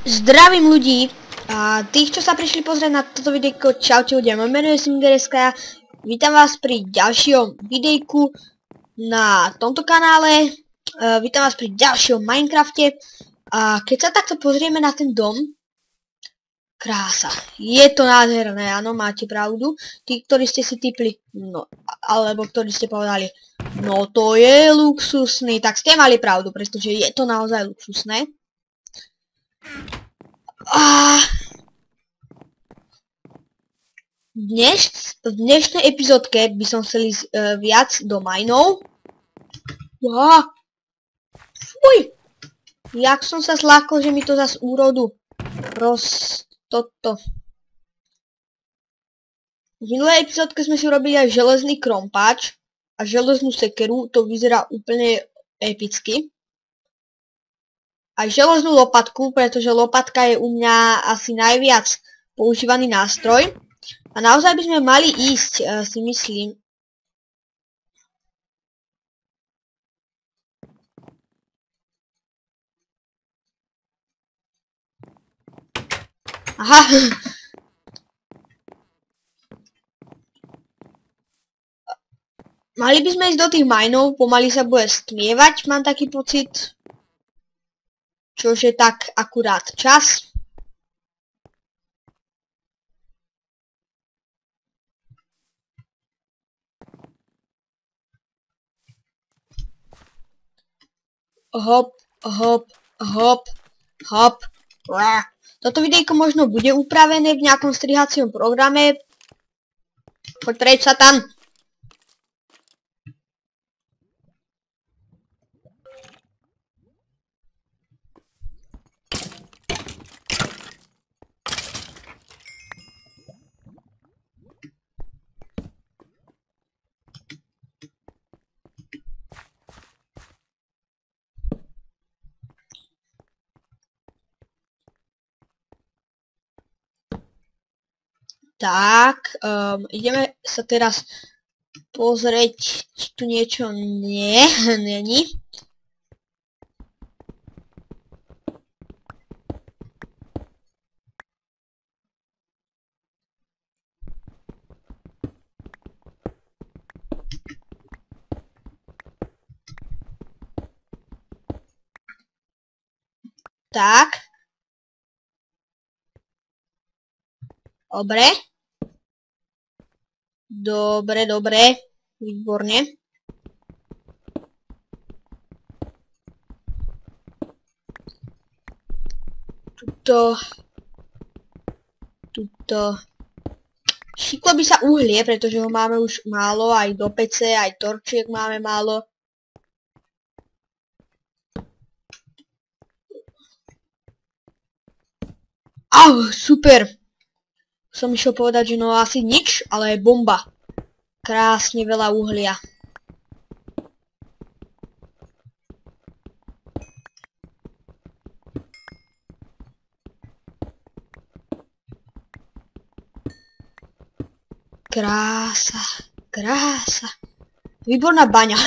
Zdravím ľudí a tých, čo sa prišli pozrieť na toto videjko, čaute ľudia, moje meno je Simgereska, vítam vás pri ďalšom videjku na tomto kanále, vítam vás pri ďalšom Minecrafte a keď sa takto pozrieme na ten dom, krása, je to nádherné, áno, máte pravdu, tí, ktorí ste si tipli, no, alebo ktorí ste povedali, no to je luxusný, tak ste mali pravdu, pretože je to naozaj luxusné. V dnešnej epizódke by som chcel ísť viac do mineov. Fuj! Jak som sa zlákol, že mi to zas úrodu toto. V minulej epizódke sme si urobili aj železný krompáč a železnú sekeru, to vyzerá úplne epicky. Aj železnú lopatku, pretože lopatka je u mňa asi najviac používaný nástroj. A naozaj by sme mali ísť, si myslím. Aha. Mali by sme ísť do tých mineov, pomaly sa bude stmievať, mám taký pocit. Čož je tak akurát čas. Hop, hop, hop, hop. Toto videjko možno bude upravené v nejakom strihacím programe. Poď preč, Satan. Tak, ideme sa teraz pozrieť, či tu niečo není. Tak. Dobre, výborne. Tuto. Šiklo by sa uhlie, pretože ho máme už málo, aj do pece, aj torčiek máme málo. Au, super. Som išiel povedať, že no asi nič, ale bomba. Krásne veľa uhlia. Krása, krása. Výborná baňa.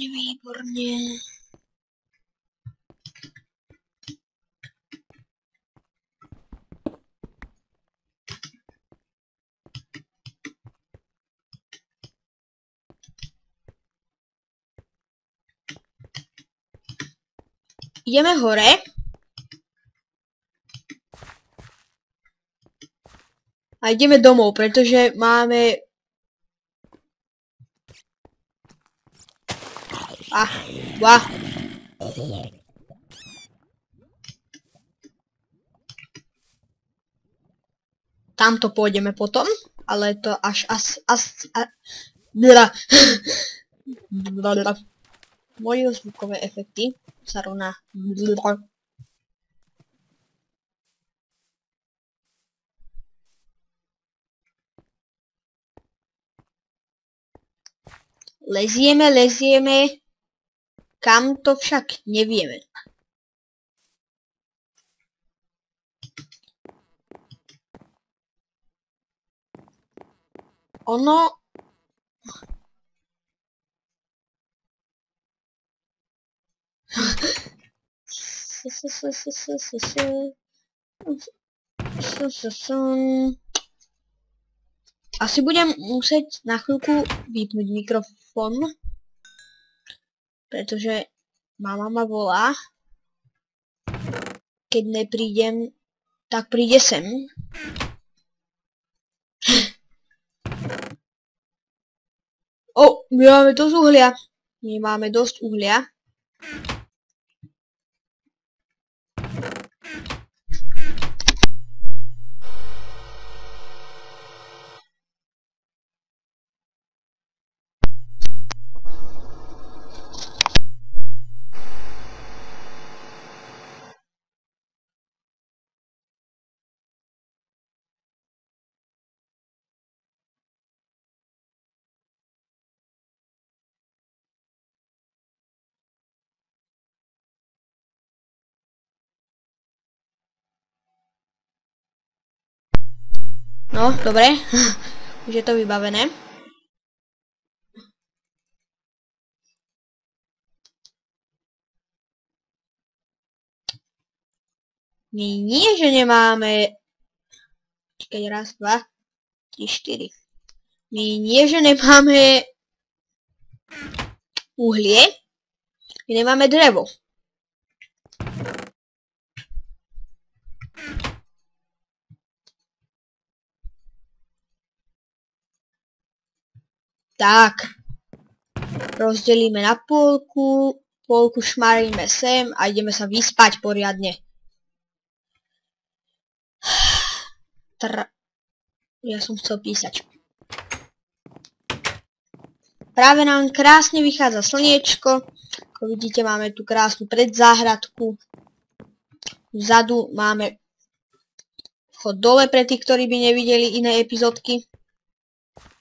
Výborne. Ideme hore. A ideme domov, pretože máme... Tamto pôjdeme potom, ale to až moje zvukové efekty sa rovná lezieme, kam to však nevieme. Ono... Asi budem musieť na chvíľku vypnúť mikrofón, pretože mama ma volá. Keď neprídem, tak príde sem. My máme dosť uhlia. My máme dosť uhlia. No, dobre. Už je to vybavené. My nie, že nemáme... Čakaj, raz, dva, tri, štyri. My nie, že nemáme uhlie. My nemáme drevo. Tak. Rozdelíme na polku. Polku šmaríme sem a ideme sa vyspať poriadne. Ja som chcel písať. Práve nám krásne vychádza slniečko. Ako vidíte, máme tu krásnu predzáhradku. Vzadu máme vchod dole pre tých, ktorí by nevideli iné epizódky.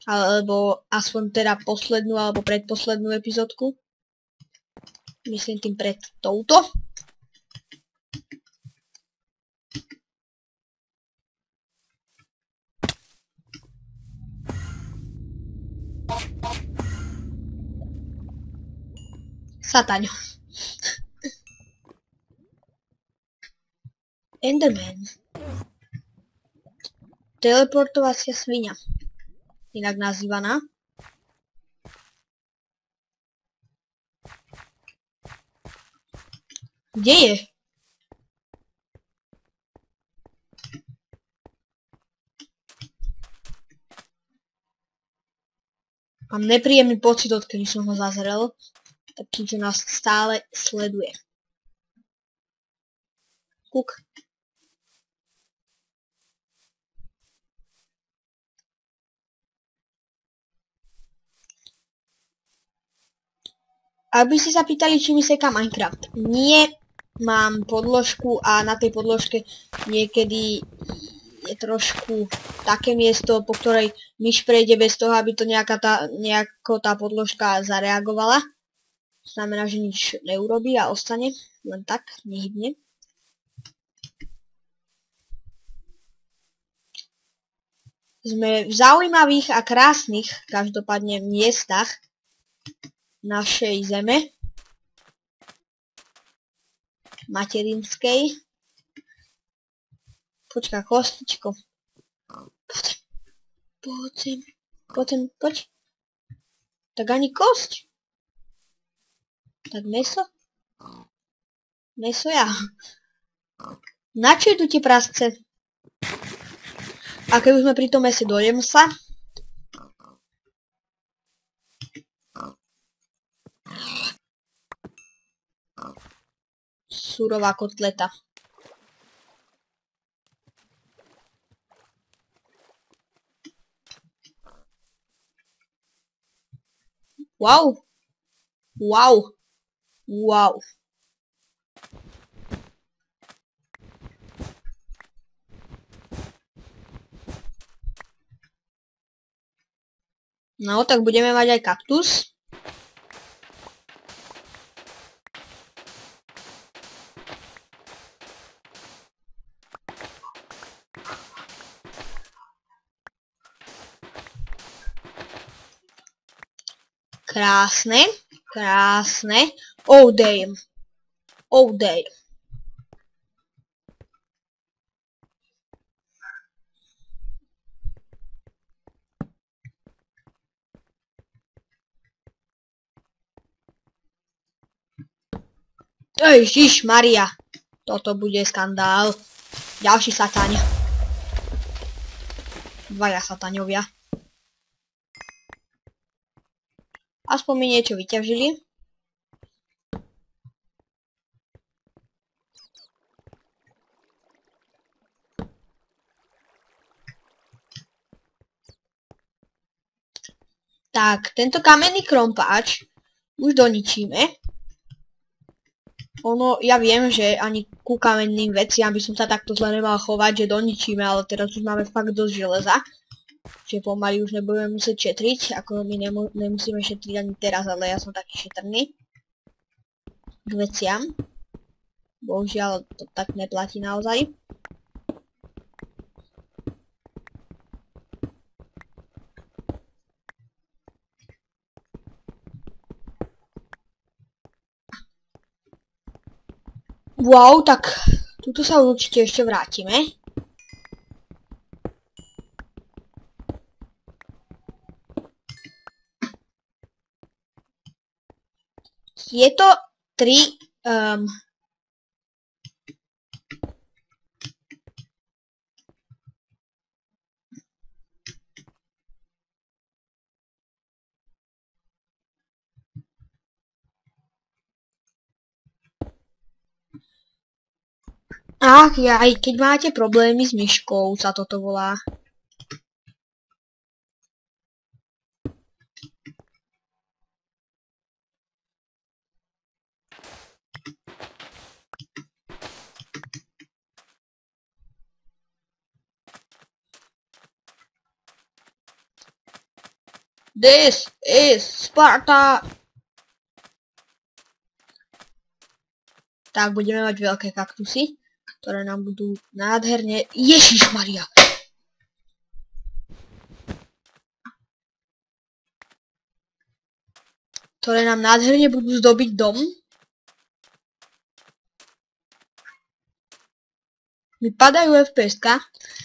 Alebo aspoň teda poslednú alebo predposlednú epizódku. Myslím tým pred touto. Sataň. Enderman. Teleportovacia sviňa. Inak nazývaná. Kde je? Mám nepríjemný pocit, odkedy som ho zazrel. Taký, že nás stále sleduje. Kuk. Ak by ste sa pýtali, či mi seká Minecraft. Nie, mám podložku a na tej podložke niekedy je trošku také miesto, po ktorej myš prejde bez toho, aby to nejako tá podložka zareagovala. Znamená, že nič neurobí a ostane len tak, nehybne. Sme v zaujímavých a krásnych, každopádne miestach našej zeme. Materinskej. Počkaj, kostičko. Poď. Tak ani kosť. Tak meso? Meso ja. Na čo idú tie prasce? A keď už sme pri tom mese, dojem sa. Surová kotleta. Wow. Wow. No, tak budeme mať aj kaktus. Krásne, krásne. Oh damn. Oh damn. Ježišmaria. Toto bude skandál. Ďalší sataň. Dvaja sataňovia. Aspoň mi niečo vyťažili. Tak, tento kamenný krompáč už doničíme. Ono, ja viem, že ani ku kamenným veciam by som sa takto zle nemal chovať, že doničíme, ale teraz už máme fakt dosť železa. Čiže pomaly už nebudeme musieť šetriť, ako my nemusíme šetriť ani teraz, ale ja som taký šetrný k veciam. Bohužiaľ to tak neplatí naozaj. Wow, tak tuto sa určite ešte vrátime. Je to 3... Ach, aj keď máte problémy s myškou, sa toto volá. This is Sparta! Tak, budeme mať veľké kaktusy, ktoré nám budú nádherne... Ježišmaria! Ktoré nám nádherne budú zdobiť dom. Mi padajú FPS-ka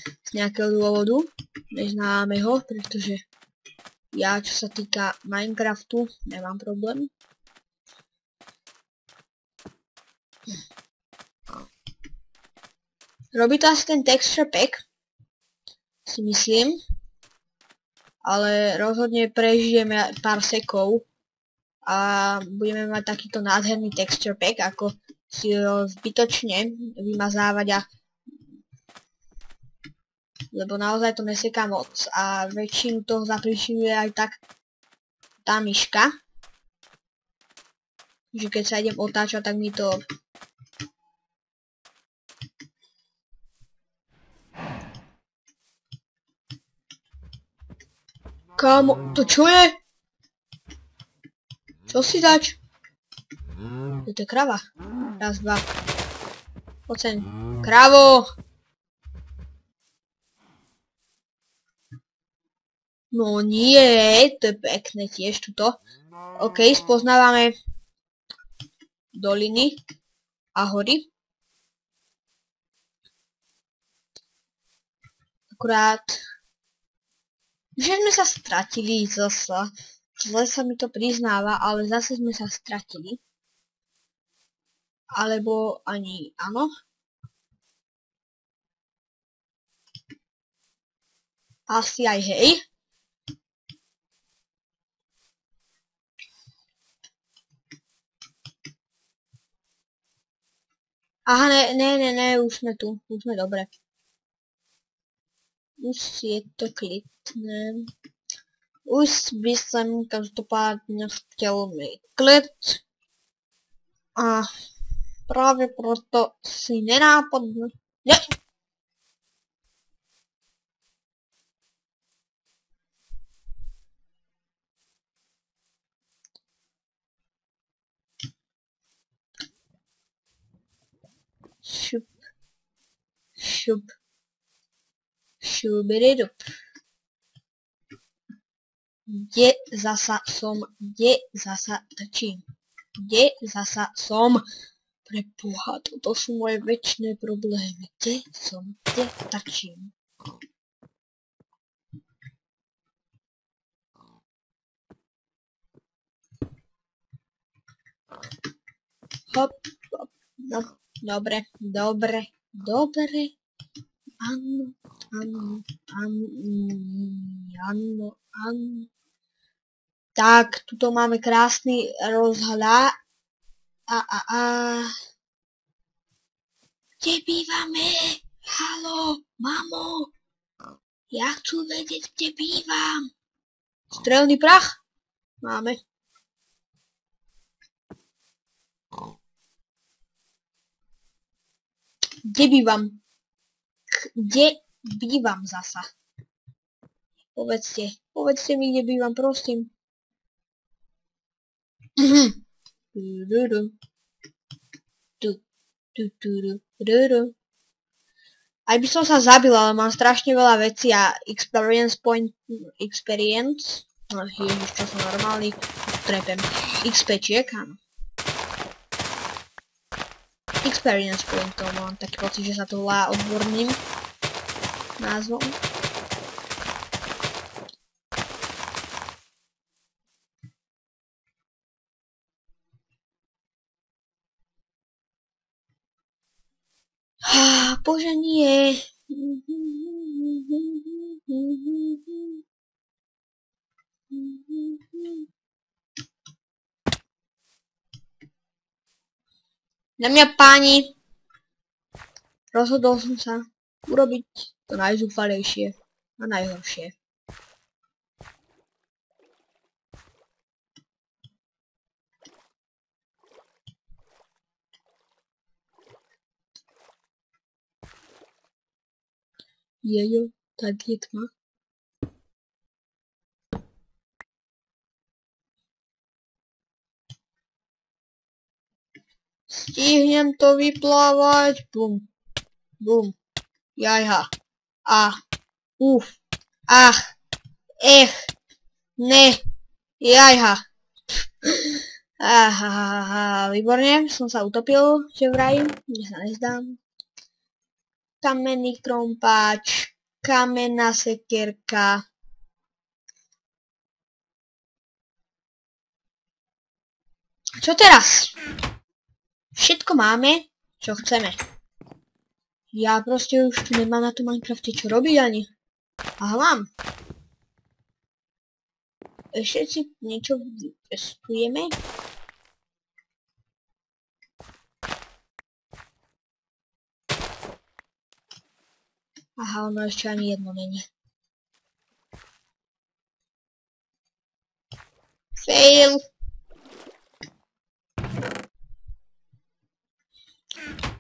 z nejakého dôvodu, neznámeho, pretože ja, čo sa týka Minecraftu, nemám problém. Robí to asi ten texture pack, si myslím, ale rozhodne prežijeme pár sekov a budeme mať takýto nádherný texture pack, ako si ho zbytočne vymazávať a lebo naozaj to neseká moc a väčšinu toho zapričinuje aj tak tá myška. Že keď sa idem otáčať, tak mi to... Kámo, to čo je? Čo si dač? To je krava. Raz, dva. Poď sem. Kravo! No nie, to je pekné tiež tuto. OK, spoznávame doliny a hory. Akurát, že sme sa stratili zasa. Zle sa mi to priznáva, ale zase sme sa stratili. Alebo ani áno. Asi aj hej. Aha, ne, už sme tu, už sme dobre. Už je to klidné. Už by som každopádne chtěl mít klid. A práve proto si nenápadne... Ne! Šup. Šup. Šubiridup. Kde zasa som? Kde zasa trčím? Kde zasa som? Preboha, toto sú moje večné problémy. Kde som? Kde trčím? Hop, hop. No, dobre, dobre, dobre. Áno, áno, áno, áno, áno. Tak, tuto máme krásny rozhľad. Kde bývame? Haló, mamo. Ja chcú vedieť, kde bývam. Strelný prach? Máme. Kde bývam? Kde bývam zasa? Povedzte mi, kde bývam, prosím. Aj by som sa zabil, ale mám strašne veľa vecí a experience. No ježiš, čo som normálny. Trepem. XPčiek, áno. Experience pointov, mám taký pocit, že sa to volá odborným názvom. Bože nie. Dámy a páni, rozhodol som sa urobiť to najzúfalejšie a najhoršie. Jejo, tak je tma. Stihnem to vyplávať. Bum. Bum. Jajha. Ach. Ne. Jajha. Výborne, som sa utopil, že vraj. Mne sa nezdám. Kamenný krompáč, kamenná sekierka. Čo teraz? Všetko máme, čo chceme. Ja proste už tu nemám na tom Minecrafte čo robiť ani. Aha, mám. Ešte si niečo vypestujeme. Aha, ono ešte ani jedno není. Fail.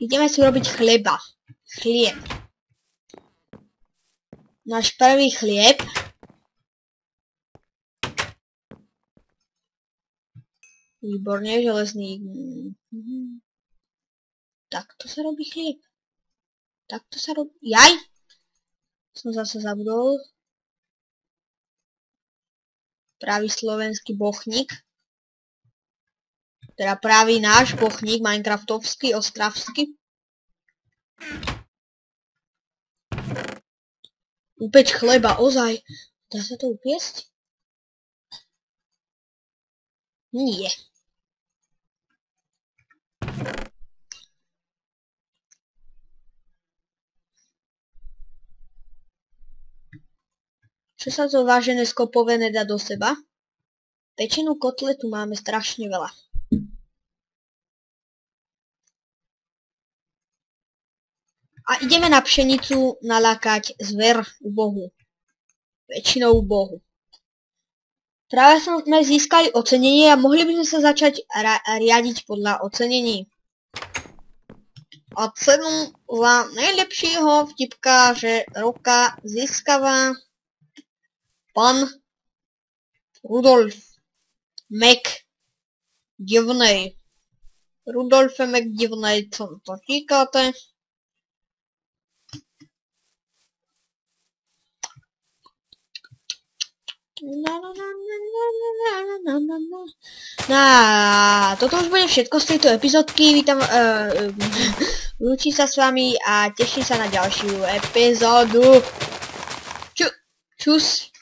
Ideme si urobiť chleba. Chlieb. Náš prvý chlieb. Výborne, železný. Takto sa robí chlieb. Takto sa robí... Jaj! Som zase zabudol. Pravý slovenský bochník. Teda pravý náš bochník, minecraftovský, ostravský. Upeč chleba, ozaj. Dá sa to upiesť? Nie. Čo sa to vážené skopové nedá do seba? Pečenú kotletu máme strašne veľa. A ideme na pšenicu nalákať zver u Bohu. Väčšinou u Bohu. Práve sme získali ocenenie a mohli by sme sa začať riadiť podľa ocenení. A cenu za najlepšieho vtipkáře roka získava pan Rudolf McDivnej. Rudolfe McDivnej, co to říkáte? Toto už bude všetko z tejto epizódky. Vítam, lúčim sa s vami a teším sa na ďalšiu epizódu. Čus.